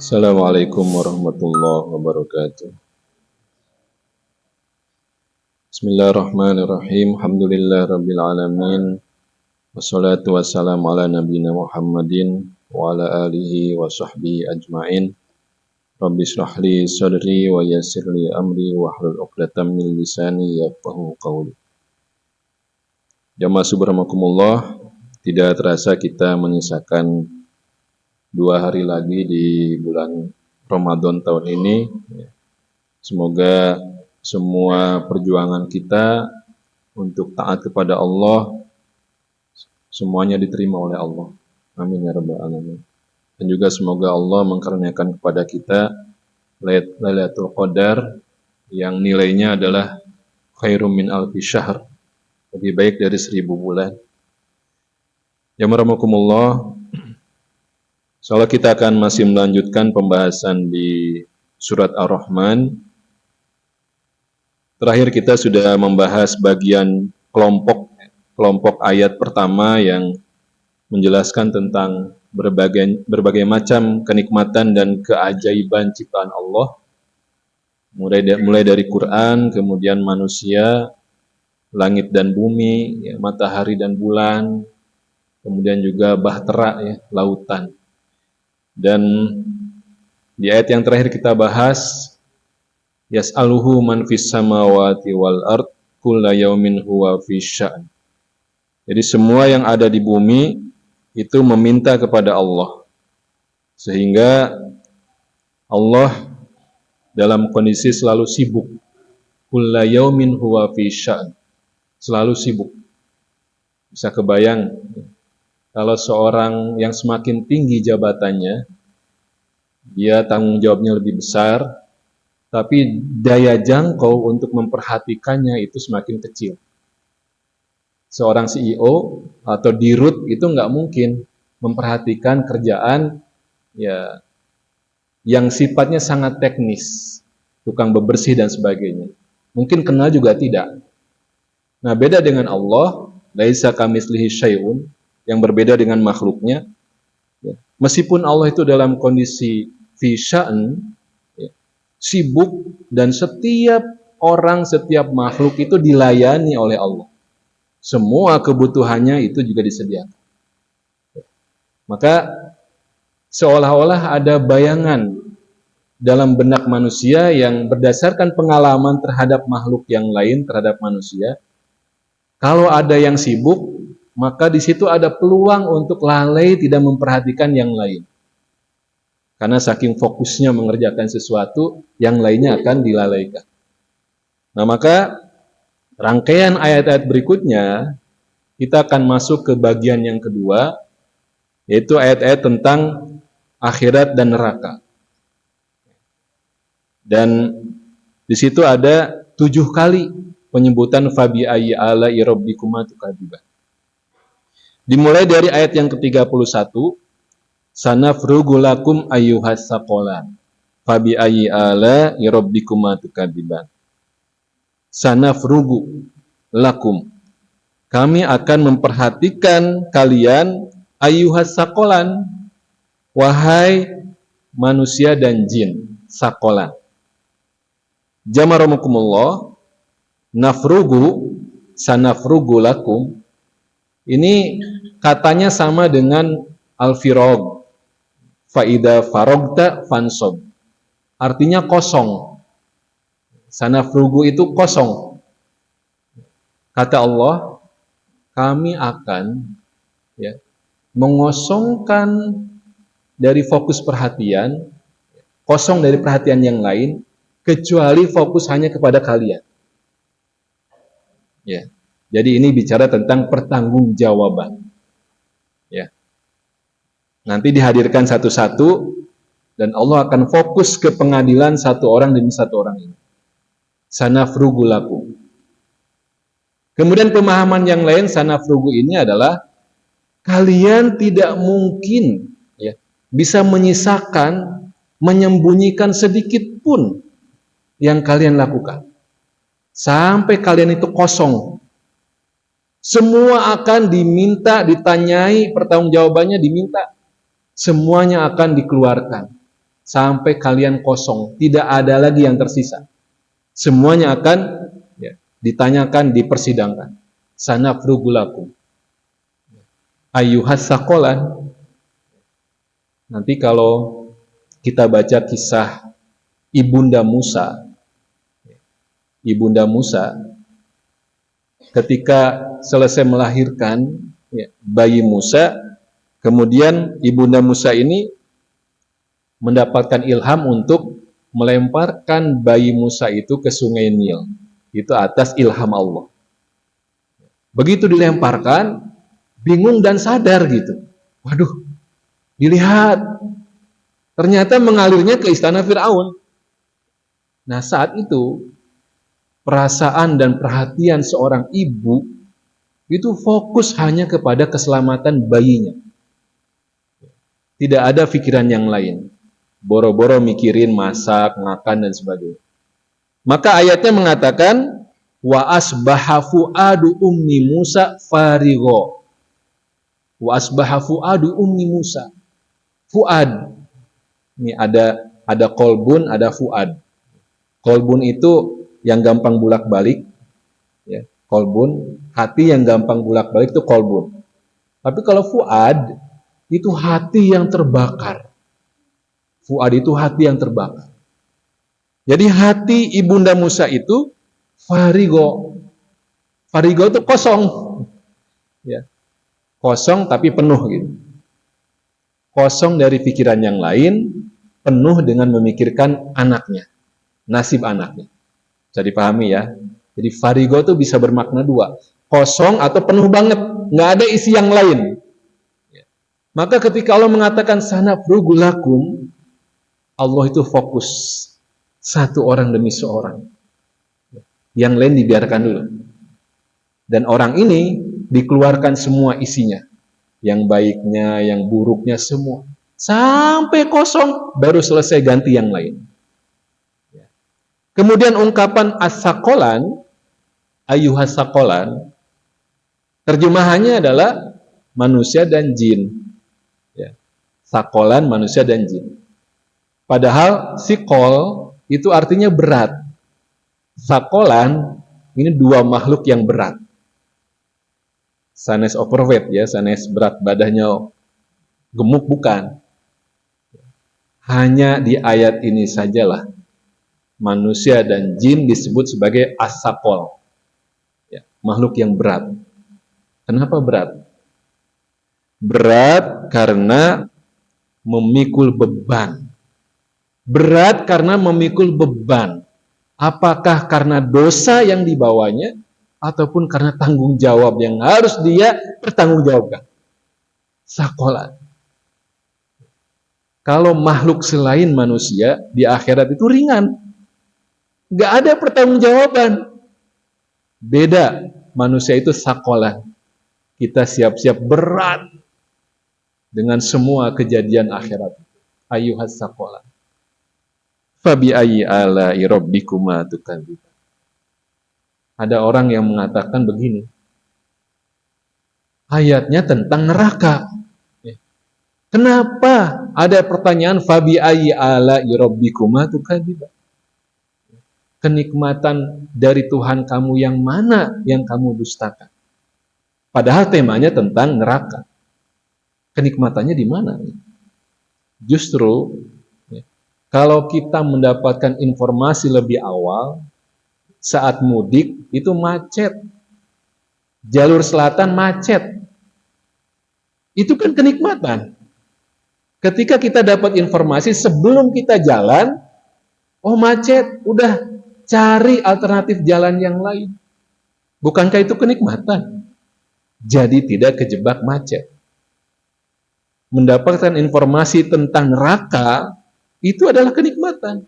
Assalamualaikum warahmatullahi wabarakatuh. Bismillahirrahmanirrahim. Alhamdulillah rabbil alamin. Wassalatu wassalamu ala nabiyina Muhammadin wa ala alihi wa sahbihi ajmain. Rabbi shrah li sadri wa yassir li amri wa hlul 'uqdatam min lisani yafqahu qawli. Jamaah subhanakumullah, tidak terasa kita menyisakan 2 hari lagi di bulan Ramadan tahun ini. Semoga semua perjuangan kita untuk taat kepada Allah semuanya diterima oleh Allah. Amin ya rabbal alamin. Dan juga semoga Allah mengkaruniakan kepada kita Lailatul Qadar yang nilainya adalah khairum min alfi syahr, lebih baik dari 1000 bulan. Ya marhamukumullah. Insyaallah kita akan masih melanjutkan pembahasan di surat Ar-Rahman. Terakhir kita sudah membahas bagian kelompok ayat pertama yang menjelaskan tentang berbagai macam kenikmatan dan keajaiban ciptaan Allah. Mulai dari Quran, kemudian manusia, langit dan bumi, matahari dan bulan, kemudian juga bahtera, lautan. Dan di ayat yang terakhir kita bahas, yas'aluhu man fis samawati wal ard kulla yaumin huwa fi sya'n. Jadi semua yang ada di bumi itu meminta kepada Allah, sehingga Allah dalam kondisi selalu sibuk. Kulla yaumin huwa fi sya'n, selalu sibuk. Bisa kebayang kalau seorang yang semakin tinggi jabatannya, dia tanggung jawabnya lebih besar, tapi daya jangkau untuk memperhatikannya itu semakin kecil. Seorang CEO atau dirut itu nggak mungkin memperhatikan kerjaan yang sifatnya sangat teknis, tukang bebersih dan sebagainya. Mungkin kenal juga tidak. Nah, beda dengan Allah, laisa kamitslihi syai'un, yang berbeda dengan makhluknya. Meskipun Allah itu dalam kondisi fi sya'n, sibuk, dan setiap orang, setiap makhluk itu dilayani oleh Allah. Semua kebutuhannya itu juga disediakan. Maka seolah-olah ada bayangan dalam benak manusia yang berdasarkan pengalaman terhadap makhluk yang lain, terhadap manusia. Kalau ada yang sibuk, maka di situ ada peluang untuk lalai tidak memperhatikan yang lain. Karena saking fokusnya mengerjakan sesuatu, yang lainnya akan dilalaikan. Nah, maka rangkaian ayat-ayat berikutnya, kita akan masuk ke bagian yang kedua, yaitu ayat-ayat tentang akhirat dan neraka. Dan di situ ada 7 kali penyebutan fabi ayyi ala'i rabbikuma tukadziban. Dimulai dari ayat yang ke-31, sanafrugu lakum ayyuhas saqalan fabi ayyi ala'i rabbikuma tukadziban. Sanafrugu lakum, kami akan memperhatikan kalian, ayyuhas saqalan, wahai manusia dan jin, saqalan. Jamaramukumullah, nafrugu, sanafrugu lakum, ini katanya sama dengan al-firog, faida farogta fansob, artinya kosong. Sanafrugu itu kosong. Kata Allah, kami akan mengosongkan dari fokus perhatian, kosong dari perhatian yang lain, kecuali fokus hanya kepada kalian. Jadi ini bicara tentang pertanggungjawaban. Nanti dihadirkan satu-satu dan Allah akan fokus ke pengadilan satu orang demi satu orang ini. Sanafrugu lakum. Kemudian pemahaman yang lain sanafrugu ini adalah kalian tidak mungkin bisa menyisakan, menyembunyikan sedikit pun yang kalian lakukan. Sampai kalian itu kosong. Semua akan diminta, ditanyai, pertanggungjawabannya diminta. Semuanya akan dikeluarkan. sampai kalian kosong, tidak ada lagi yang tersisa. Semuanya akan ditanyakan, dipersidangkan. Sanafrugu lakum ayyuhas saqalan. Nanti kalau kita baca kisah Ibunda Musa ketika selesai melahirkan bayi Musa, kemudian Ibunda Musa ini mendapatkan ilham untuk melemparkan bayi Musa itu ke sungai Nil. Itu atas ilham Allah. Begitu dilemparkan, bingung dan sadar gitu. Waduh, dilihat, ternyata mengalirnya ke istana Fir'aun. Nah, saat itu perasaan dan perhatian seorang ibu itu fokus hanya kepada keselamatan bayinya. Tidak ada pikiran yang lain. Boro-boro mikirin masak, makan dan sebagainya. Maka ayatnya mengatakan wa asbaha fuadu ummi Musa farigho. Wa asbaha fuadu ummi Musa. Fuad. Ini ada kolbun, ada fuad. Kolbun itu yang gampang bolak-balik, ya. Kolbun, hati yang gampang bolak-balik itu kolbun. Tapi kalau fuad itu hati yang terbakar. Fuad itu hati yang terbakar. Jadi hati Ibunda Musa itu farigo. Farigo itu kosong. Ya. Kosong tapi penuh gitu. Kosong dari pikiran yang lain, penuh dengan memikirkan anaknya, nasib anaknya. Bisa dipahami ya. Jadi farigo itu bisa bermakna dua. Kosong atau penuh banget. Nggak ada isi yang lain. Maka ketika Allah mengatakan sanafrugu lakum, Allah itu fokus satu orang demi seorang. Yang lain dibiarkan dulu. Dan orang ini dikeluarkan semua isinya. Yang baiknya, yang buruknya semua. Sampai kosong, baru selesai ganti yang lain. Kemudian ungkapan as-saqalan, ayyuhas saqalan, terjemahannya adalah manusia dan jin. Saqalan, manusia dan jin. Padahal siqol itu artinya berat. Saqalan ini dua makhluk yang berat. Sanes overweight ya, sanes berat badannya gemuk bukan. Hanya di ayat ini sajalah manusia dan jin disebut sebagai as-saqal. Ya, makhluk yang berat. Kenapa berat? Berat karena memikul beban. Berat karena memikul beban. Apakah karena dosa yang dibawanya ataupun karena tanggung jawab yang harus dia pertanggungjawabkan. Sakolan. Kalau makhluk selain manusia di akhirat itu ringan. Nggak ada pertanggungjawaban. Beda, manusia itu sakolan. Kita siap-siap berat dengan semua kejadian akhirat. Ayyuhas sakolan. Fabi ayyi ala'i rabbikuma tukadziban. Ada orang yang mengatakan begini. Ayatnya tentang neraka. Kenapa ada pertanyaan fabi ayyi ala'i rabbikuma tukadziban? Kenikmatan dari Tuhan kamu yang mana yang kamu dustakan? Padahal temanya tentang neraka. Kenikmatannya di mana? Justru kalau kita mendapatkan informasi lebih awal, saat mudik itu macet. Jalur selatan macet. Itu kan kenikmatan. Ketika kita dapat informasi sebelum kita jalan, oh macet, udah cari alternatif jalan yang lain. Bukankah itu kenikmatan? Jadi tidak kejebak macet. Mendapatkan informasi tentang neraka, itu adalah kenikmatan.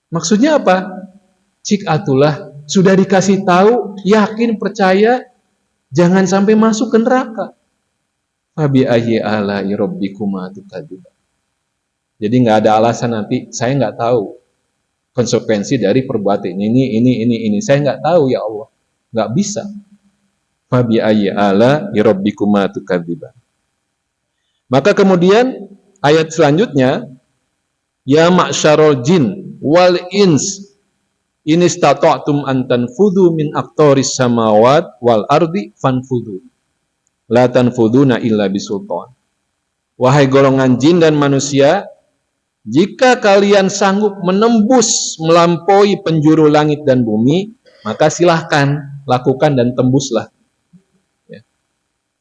Maksudnya apa? Cik atulah, sudah dikasih tahu, yakin, percaya, jangan sampai masuk ke neraka. Fabi ayyi ala'i rabbikuma tukadziban. Jadi nggak ada alasan nanti, saya nggak tahu konsekuensi dari perbuatan ini. Saya nggak tahu ya Allah. Nggak bisa. Fabi ayyi ala'i rabbikuma tukadziban. Maka kemudian ayat selanjutnya Ya ma'syarul jin wal ins in istata'tum an tanfudhu min aqtaris samawat wal ardi fanfudhu la tanfuduna illa bisultan. Wahai golongan jin dan manusia, jika kalian sanggup menembus melampaui penjuru langit dan bumi, maka silahkan lakukan dan tembuslah. Ya.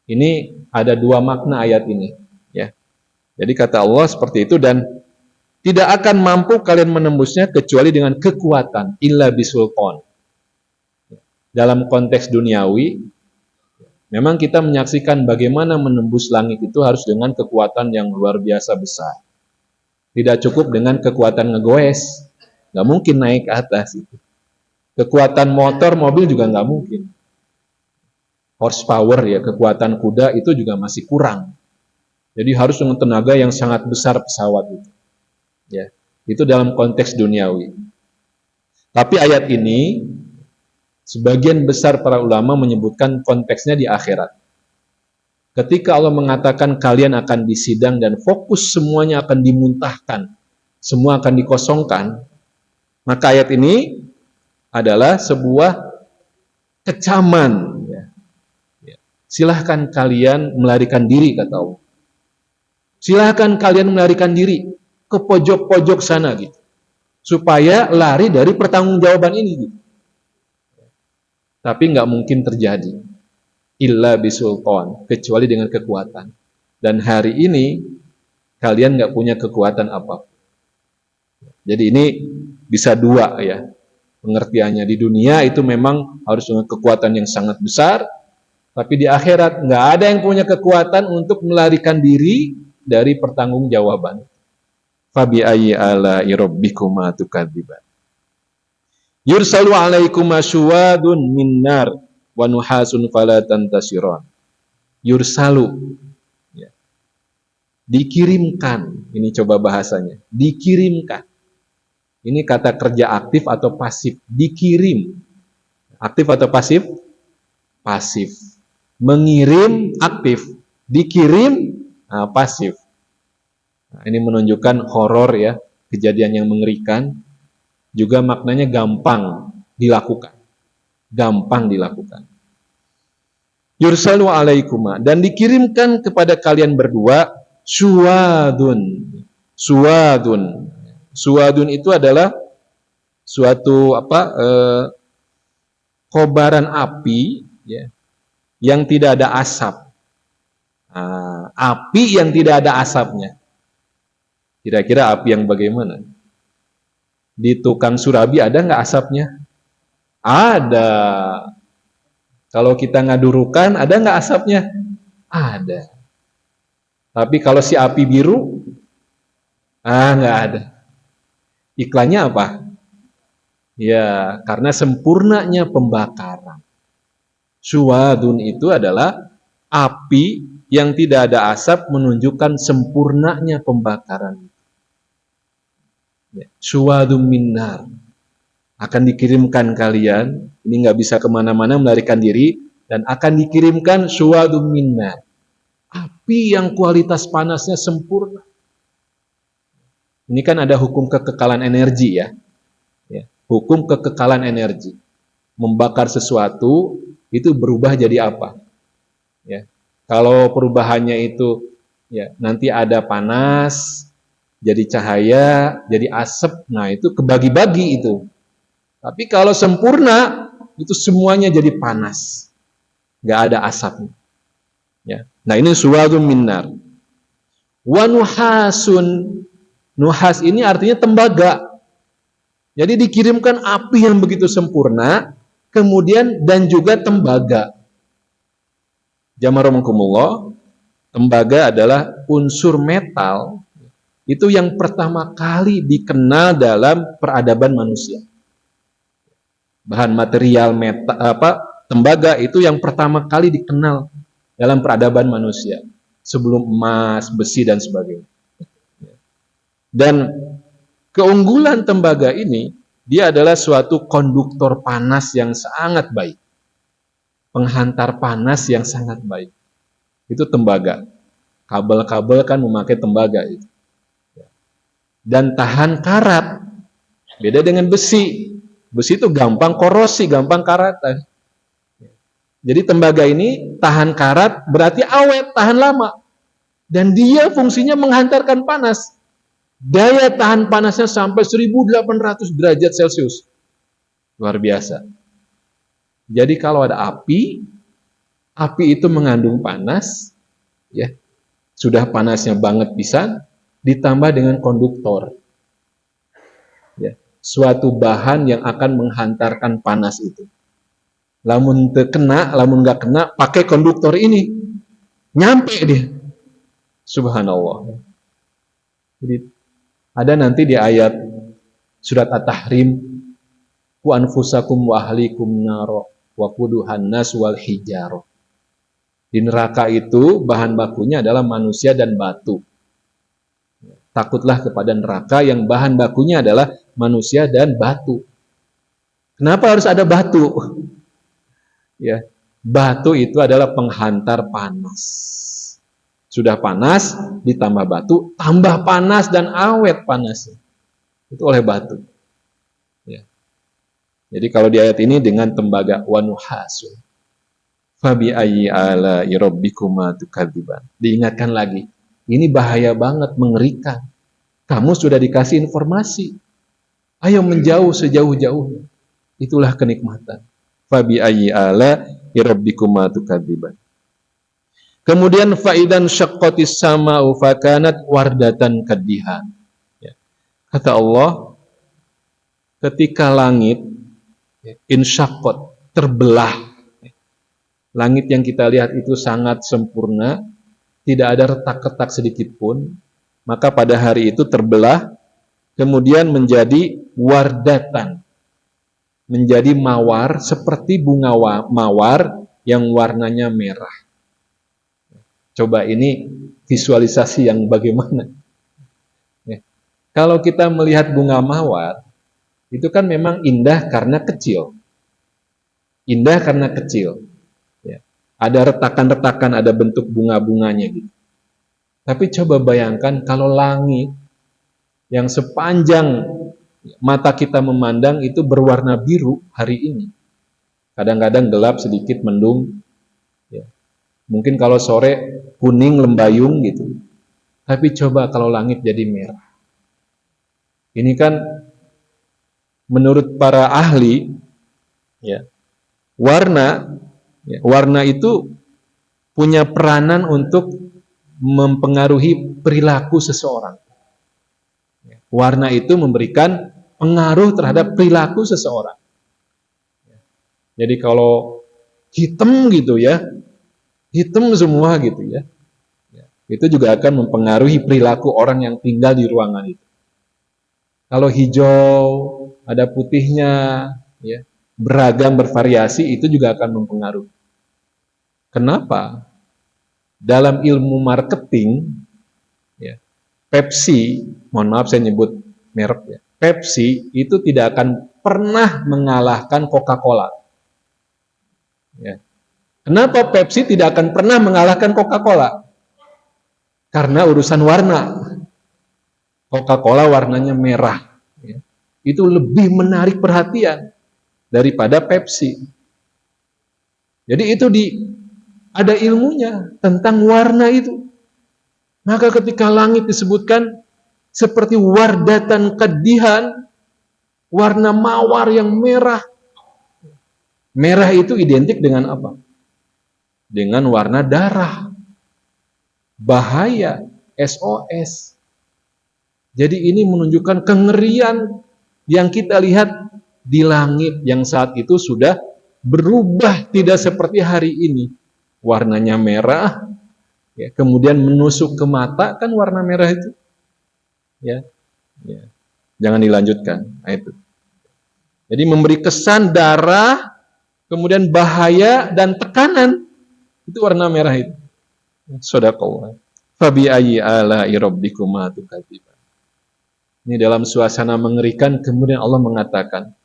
Ini ada dua makna ayat ini. Ya. Jadi kata Allah seperti itu, dan tidak akan mampu kalian menembusnya kecuali dengan kekuatan, illa bisultan. Dalam konteks duniawi, memang kita menyaksikan bagaimana menembus langit itu harus dengan kekuatan yang luar biasa besar. Tidak cukup dengan kekuatan ngegoes, nggak mungkin naik ke atas itu. Kekuatan motor, mobil juga nggak mungkin. Horsepower ya, kekuatan kuda itu juga masih kurang. Jadi harus dengan tenaga yang sangat besar pesawat itu. Ya, itu dalam konteks duniawi. Tapi ayat ini, sebagian besar para ulama menyebutkan konteksnya di akhirat. Ketika Allah mengatakan kalian akan disidang dan fokus semuanya akan dimuntahkan, semua akan dikosongkan, maka ayat ini adalah sebuah kecaman. Silahkan kalian melarikan diri, kata Allah. Silahkan kalian melarikan diri ke pojok-pojok sana gitu, supaya lari dari pertanggungjawaban ini gitu. Tapi nggak mungkin terjadi. Illa bisultan, kecuali dengan kekuatan. Dan hari ini kalian nggak punya kekuatan apapun. Jadi ini bisa dua ya pengertiannya. Di dunia itu memang harus dengan kekuatan yang sangat besar, tapi di akhirat nggak ada yang punya kekuatan untuk melarikan diri dari pertanggungjawaban. Fabi ayyi ala'i rabbikuma tukadziban. Yursalu alaikum asywadun min nar wa nuhasun fala tantasiron. Yursalu, ya. Dikirimkan, ini coba bahasanya, dikirimkan. Ini kata kerja aktif atau pasif, dikirim. Aktif atau pasif? Pasif. Mengirim aktif, dikirim pasif. Nah, ini menunjukkan horor ya, kejadian yang mengerikan. Juga maknanya gampang dilakukan. Gampang dilakukan. Yursalu alaikuma, dan dikirimkan kepada kalian berdua suwadun. Suwadun. Suwadun itu adalah suatu kobaran api ya, yang tidak ada asap. Api yang tidak ada asapnya. Kira-kira api yang bagaimana? Di tukang surabi ada nggak asapnya? Ada. Kalau kita ngadurukan, ada nggak asapnya? Ada. Tapi kalau si api biru, nggak ada. Iklannya apa? Ya, karena sempurnanya pembakaran. Suwadun itu adalah api yang tidak ada asap, menunjukkan sempurnanya pembakaran. Suwadun minnar, akan dikirimkan kalian, ini nggak bisa kemana-mana melarikan diri, dan akan dikirimkan suwadun minnar, api yang kualitas panasnya sempurna. Ini kan ada hukum kekekalan energi ya, hukum kekekalan energi. Membakar sesuatu itu berubah jadi apa? Ya. Kalau perubahannya itu ya nanti ada panas, jadi cahaya, jadi asap, nah itu kebagi-bagi itu. Tapi kalau sempurna, itu semuanya jadi panas. Nggak ada asapnya. Ya. Nah ini suwadun minnar. Wa nuhasun. Nuhas ini artinya tembaga. Jadi dikirimkan api yang begitu sempurna, kemudian dan juga tembaga. Jamarakumullah, tembaga adalah unsur metal itu yang pertama kali dikenal dalam peradaban manusia. Bahan material tembaga itu yang pertama kali dikenal dalam peradaban manusia sebelum emas, besi dan sebagainya. Dan keunggulan tembaga ini, dia adalah suatu konduktor panas yang sangat baik. Penghantar panas yang sangat baik. Itu tembaga. Kabel-kabel kan memakai tembaga itu. dan tahan karat. Beda dengan besi. Besi itu gampang korosi, gampang karatan. Jadi tembaga ini tahan karat, berarti awet, tahan lama. Dan dia fungsinya menghantarkan panas. Daya tahan panasnya sampai 1800 derajat Celcius. Luar biasa. Jadi kalau ada api itu mengandung panas, ya, sudah panasnya banget pisan, ditambah dengan konduktor. Ya, suatu bahan yang akan menghantarkan panas itu. Lamun terkena, lamun nggak kena, pakai konduktor ini, nyampe dia. Subhanallah. Jadi ada nanti di ayat surat At-Tahrim, ku anfusakum wa ahlikum naro wa quduhan nas wal hijaro. Di neraka itu bahan bakunya adalah manusia dan batu. Takutlah kepada neraka yang bahan bakunya adalah manusia dan batu. Kenapa harus ada batu? Ya, batu itu adalah penghantar panas. Sudah panas, ditambah batu, tambah panas dan awet panasnya. Itu oleh batu. Ya. Jadi kalau di ayat ini dengan tembaga wanuhasun. Fabi ayyi ala'i rabbikuma tukadziban. Diingatkan lagi, ini bahaya banget, mengerikan. Kamu sudah dikasih informasi. Ayo menjauh sejauh-jauhnya. Itulah kenikmatan. Fabi ayyi ala'i rabbikuma tukadziban. Kemudian faidan syaqqatis sama'u fakanat wardatan kadihan. Ya. Kata Allah, ketika langit insyaqqat, terbelah. Langit yang kita lihat itu sangat sempurna, tidak ada retak-retak sedikit pun, maka pada hari itu terbelah, kemudian menjadi wardatan, menjadi mawar seperti bunga mawar yang warnanya merah. Coba ini visualisasi yang bagaimana. Ya. Kalau kita melihat bunga mawar, itu kan memang indah karena kecil. Indah karena kecil. Ya. Ada retakan-retakan, ada bentuk bunga-bunganya gitu. Tapi coba bayangkan kalau langit yang sepanjang mata kita memandang itu berwarna biru hari ini. Kadang-kadang gelap sedikit, mendung. Ya. Mungkin kalau sore kuning lembayung gitu. Tapi coba kalau langit jadi merah. Ini kan menurut para ahli, ya, warna itu punya peranan untuk mempengaruhi perilaku seseorang. Warna itu memberikan pengaruh terhadap perilaku seseorang. Jadi kalau hitam gitu ya, hitam semua gitu ya, itu juga akan mempengaruhi perilaku orang yang tinggal di ruangan itu. Kalau hijau, ada putihnya, ya, beragam, bervariasi, itu juga akan mempengaruhi. Kenapa? Dalam ilmu marketing, ya, Pepsi, mohon maaf saya nyebut merek ya, Pepsi itu tidak akan pernah mengalahkan Coca-Cola. Ya. Kenapa Pepsi tidak akan pernah mengalahkan Coca-Cola? Karena urusan warna. Coca-Cola warnanya merah. Ya. Itu lebih menarik perhatian daripada Pepsi. Jadi itu ada ilmunya tentang warna itu. Maka ketika langit disebutkan seperti wardatan kadihan, warna mawar yang merah. Merah itu identik dengan apa? Dengan warna darah. Bahaya, SOS. Jadi ini menunjukkan kengerian yang kita lihat di langit yang saat itu sudah berubah tidak seperti hari ini. Warnanya merah, ya, kemudian menusuk ke mata, kan warna merah itu. Ya, ya. Jangan dilanjutkan. Nah, itu. Jadi memberi kesan darah, kemudian bahaya dan tekanan. Itu warna merah itu. Shadaqallah. Fabi ayyi ala'i rabbikuma tukadziban. Ini dalam suasana mengerikan, kemudian Allah mengatakan,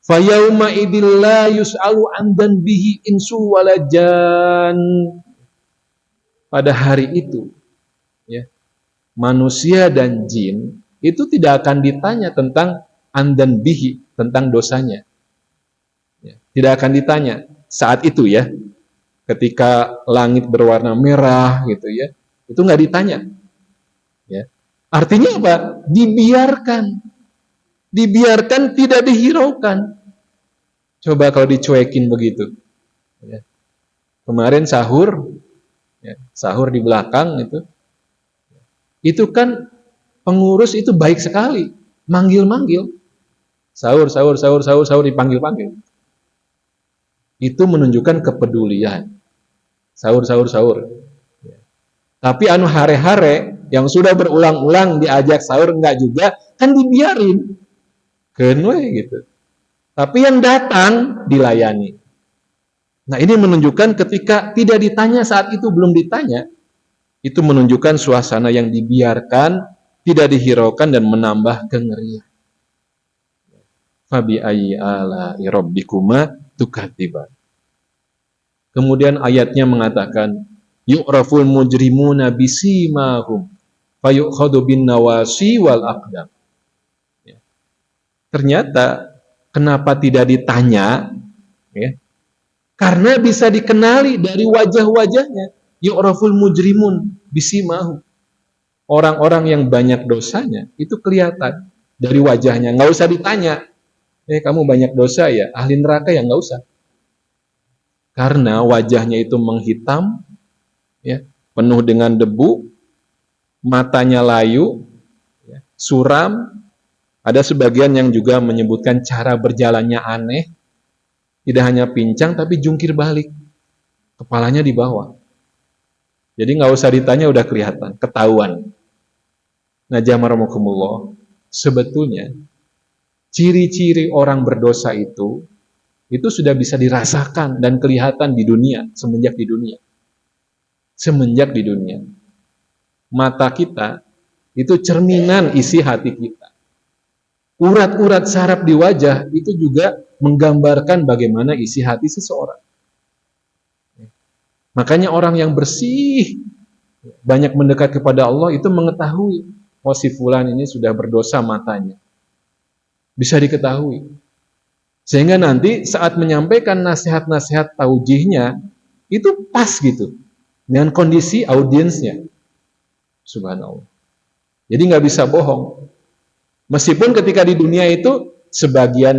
fa yauma idzil la yus'alu 'an dzanbihi insu wala jan. Pada hari itu, ya, manusia dan jin itu tidak akan ditanya tentang andan bihi, tentang dosanya. Tidak akan ditanya saat itu ya, ketika langit berwarna merah gitu ya, itu nggak ditanya. Ya. Artinya apa? Dibiarkan, tidak dihiraukan. Coba kalau dicuekin begitu. Ya. Kemarin sahur, ya, sahur di belakang itu kan pengurus itu baik sekali, manggil-manggil, sahur dipanggil-panggil. Itu menunjukkan kepedulian. Sahur. Tapi hare-hare yang sudah berulang-ulang diajak sahur enggak juga, kan dibiarin. Kenwe gitu. Tapi yang datang dilayani. Nah, ini menunjukkan ketika tidak ditanya saat itu belum ditanya, itu menunjukkan suasana yang dibiarkan, tidak dihiraukan dan menambah kengerian. Fabi ayyi ala'i rabbikuma tukadziban. Kemudian ayatnya mengatakan, yu'raful mujrimuna bisimahum fayu'khadhu bin nawasi wal aqdam. Ya. Ternyata kenapa tidak ditanya? Ya. Karena bisa dikenali dari wajah-wajahnya. Yu'raful mujrimun bisimahum. Orang-orang yang banyak dosanya itu kelihatan dari wajahnya. Nggak usah ditanya. Kamu banyak dosa ya, ahli neraka ya, nggak usah. Karena wajahnya itu menghitam, ya, penuh dengan debu, matanya layu, ya, suram. Ada sebagian yang juga menyebutkan cara berjalannya aneh, tidak hanya pincang tapi jungkir balik, kepalanya di bawah. Jadi nggak usah ditanya, udah kelihatan, ketahuan. Nah, jamaramukumullah, sebetulnya ciri-ciri orang berdosa itu sudah bisa dirasakan dan kelihatan di dunia, semenjak di dunia. Mata kita itu cerminan isi hati kita. Urat-urat saraf di wajah itu juga menggambarkan bagaimana isi hati seseorang. Makanya orang yang bersih, banyak mendekat kepada Allah, itu mengetahui, si fulan ini sudah berdosa matanya. Bisa diketahui. Sehingga nanti saat menyampaikan nasihat-nasihat taujihnya, itu pas gitu dengan kondisi audiensnya. Subhanallah. Jadi nggak bisa bohong. Meskipun ketika di dunia itu sebagian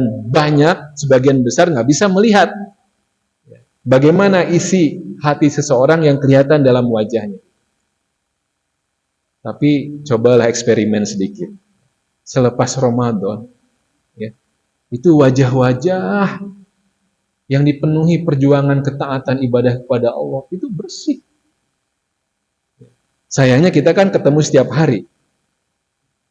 besar nggak bisa melihat bagaimana isi hati seseorang yang kelihatan dalam wajahnya. Tapi cobalah eksperimen sedikit. Selepas Ramadan, ya, itu wajah-wajah yang dipenuhi perjuangan ketaatan ibadah kepada Allah itu bersih. Sayangnya kita kan ketemu setiap hari.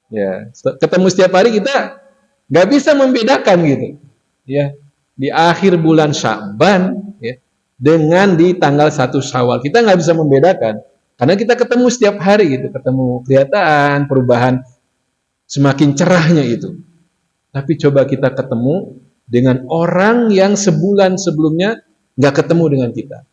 Ya, ketemu setiap hari kita nggak bisa membedakan gitu. Ya, di akhir bulan Sya'ban, ya, dengan di tanggal 1 Syawal kita nggak bisa membedakan karena kita ketemu setiap hari gitu, ketemu kelihatan perubahan semakin cerahnya itu. Tapi coba kita ketemu dengan orang yang sebulan sebelumnya nggak ketemu dengan kita.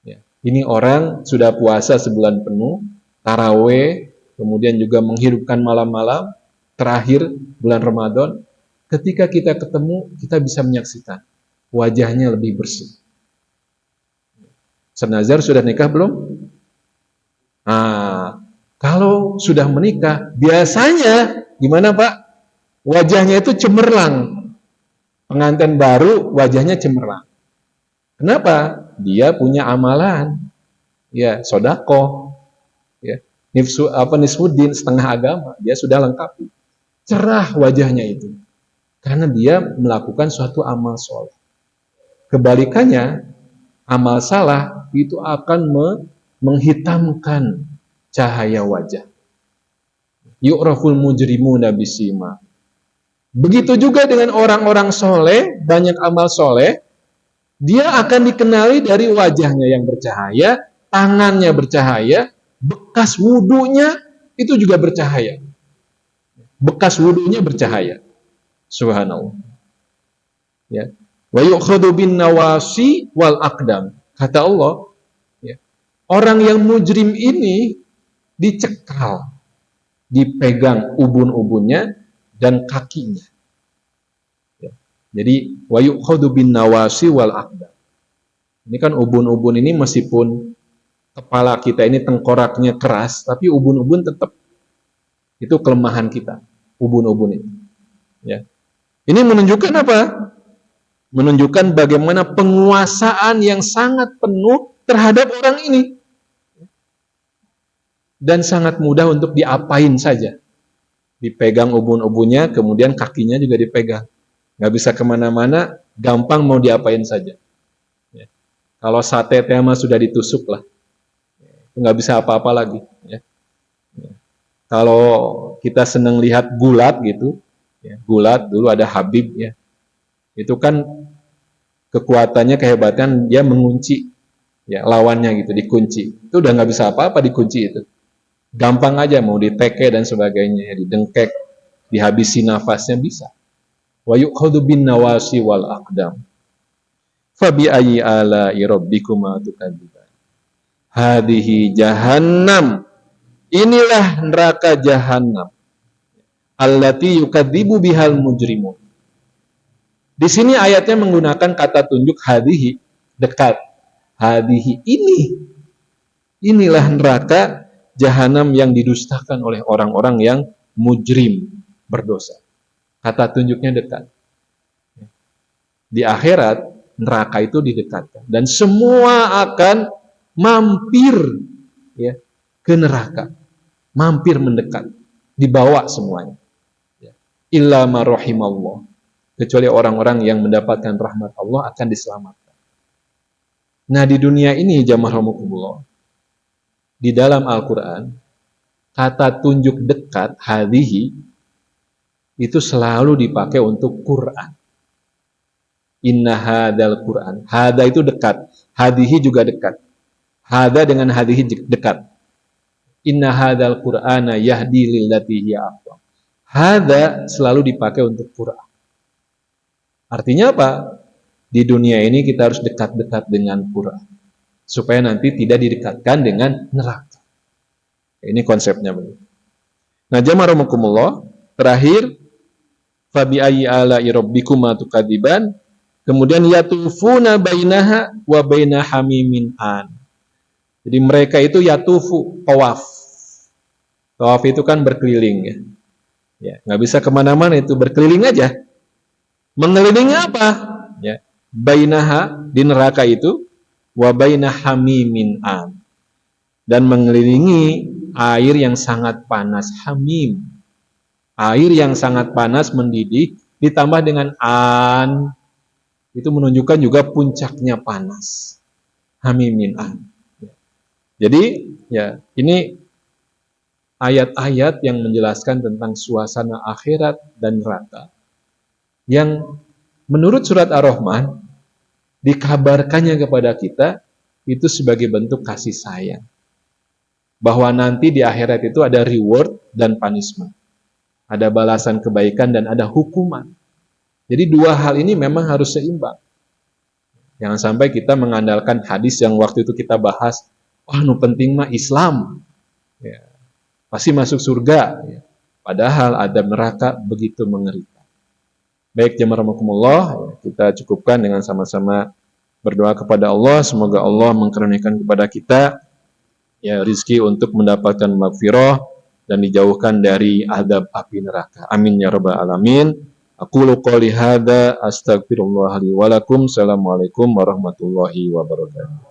Ya, ini orang sudah puasa sebulan penuh, taraweh, kemudian juga menghidupkan malam-malam terakhir bulan Ramadan. Ketika kita ketemu, kita bisa menyaksikan wajahnya lebih bersih. Senazar sudah nikah belum? Kalau sudah menikah, biasanya gimana Pak? Wajahnya itu cemerlang. Pengantin baru wajahnya cemerlang. Kenapa? Dia punya amalan. Ya, sedekah. Ya, nisfuddin, setengah agama, dia sudah lengkapi. Cerah wajahnya itu. Karena dia melakukan suatu amal soleh. Kebalikannya, amal salah itu akan menghitamkan cahaya wajah. Yu'raful mujrimuna bisima. Begitu juga dengan orang-orang soleh, banyak amal soleh, dia akan dikenali dari wajahnya yang bercahaya, tangannya bercahaya, bekas wudunya itu juga bercahaya. Bekas wudunya bercahaya. Subhanallah. Ya. Wa yu'khadhu bin nawasi wal aqdam. Kata Allah, ya, orang yang mujrim ini dicekal. dipegang ubun-ubunnya dan kakinya. Ya. Jadi wa yu'khadhu bin nawasi wal aqdam. Ini kan ubun-ubun ini meskipun kepala kita ini tengkoraknya keras, tapi ubun-ubun tetap itu kelemahan kita, ubun-ubun itu. Ya. Ini menunjukkan apa? Menunjukkan bagaimana penguasaan yang sangat penuh terhadap orang ini. Dan sangat mudah untuk diapain saja. Dipegang ubun-ubunnya, kemudian kakinya juga dipegang. Nggak bisa kemana-mana, gampang mau diapain saja. Ya. Kalau sate tema sudah ditusuk lah. Nggak bisa apa-apa lagi. Ya. Ya. Kalau kita senang lihat gulat gitu, ya, gulat dulu ada Habib ya. Itu kan kekuatannya, kehebatan dia mengunci ya lawannya gitu, dikunci. Itu udah nggak bisa apa-apa dikunci itu. Gampang aja mau diteke dan sebagainya, didengkek, dihabisi nafasnya bisa. Wa yu'khadhu bin nawasi wal aqdam. Fa bi ayyi ala'i rabbikuma tukadziban. Hadhihi jahannam. Inilah neraka jahannam. Allati yukadzibu bihal mujrimun. Di sini ayatnya menggunakan kata tunjuk hadhihi, dekat. Hadhihi ini. Inilah neraka jahanam yang didustakan oleh orang-orang yang mujrim, berdosa. Kata tunjuknya dekat. Di akhirat neraka itu didekatkan dan semua akan mampir ya ke neraka. Mampir mendekat, dibawa semuanya. Illa ma rahimallah. Kecuali orang-orang yang mendapatkan rahmat Allah akan diselamatkan. Nah, di dunia ini jamaah rahimakumullah, di dalam Al-Quran, kata tunjuk dekat, hadhihi, itu selalu dipakai untuk Quran. Inna hadal Quran. Hada itu dekat. Hadhihi juga dekat. Hada dengan hadhihi dekat. Inna hadal Qur'ana yahdi lillati hiya aqwam. Hada selalu dipakai untuk Quran. Artinya apa? Di dunia ini kita harus dekat-dekat dengan Quran. Supaya nanti tidak didekatkan dengan neraka. Ini konsepnya begitu. Nah, jamaah rahimakumullah, terakhir fabi ayyi ala'i rabbikuma tukadziban, kemudian yatufuna bainaha wa baina hamimin an. Jadi mereka itu yatufu, tawaf. Tawaf itu kan berkeliling ya. Ya, nggak bisa kemana-mana itu, berkeliling aja. Mengelilingi apa? Ya, bainaha, di neraka itu, wa baina hamimin an. Dan mengelilingi air yang sangat panas, hamim. Air yang sangat panas mendidih ditambah dengan an, itu menunjukkan juga puncaknya panas. Hamimin an. Jadi ya ini ayat-ayat yang menjelaskan tentang suasana akhirat dan neraka yang menurut surat Ar-Rahman dikabarkannya kepada kita itu sebagai bentuk kasih sayang. Bahwa nanti di akhirat itu ada reward dan punishment. Ada balasan kebaikan dan ada hukuman. Jadi dua hal ini memang harus seimbang. Jangan sampai kita mengandalkan hadis yang waktu itu kita bahas, wah, nu penting mah Islam. Ya, pasti masuk surga. Ya. Padahal adab neraka begitu mengerikan. Baik jemaah rahimakumullah, kita cukupkan dengan sama-sama berdoa kepada Allah. Semoga Allah mengkaruniakan kepada kita ya rizki untuk mendapatkan maghfirah dan dijauhkan dari adab api neraka. Amin ya rabbal alamin. Aqulu qouli hadza astaghfirullah li wa lakum. Assalamualaikum warahmatullahi wabarakatuh.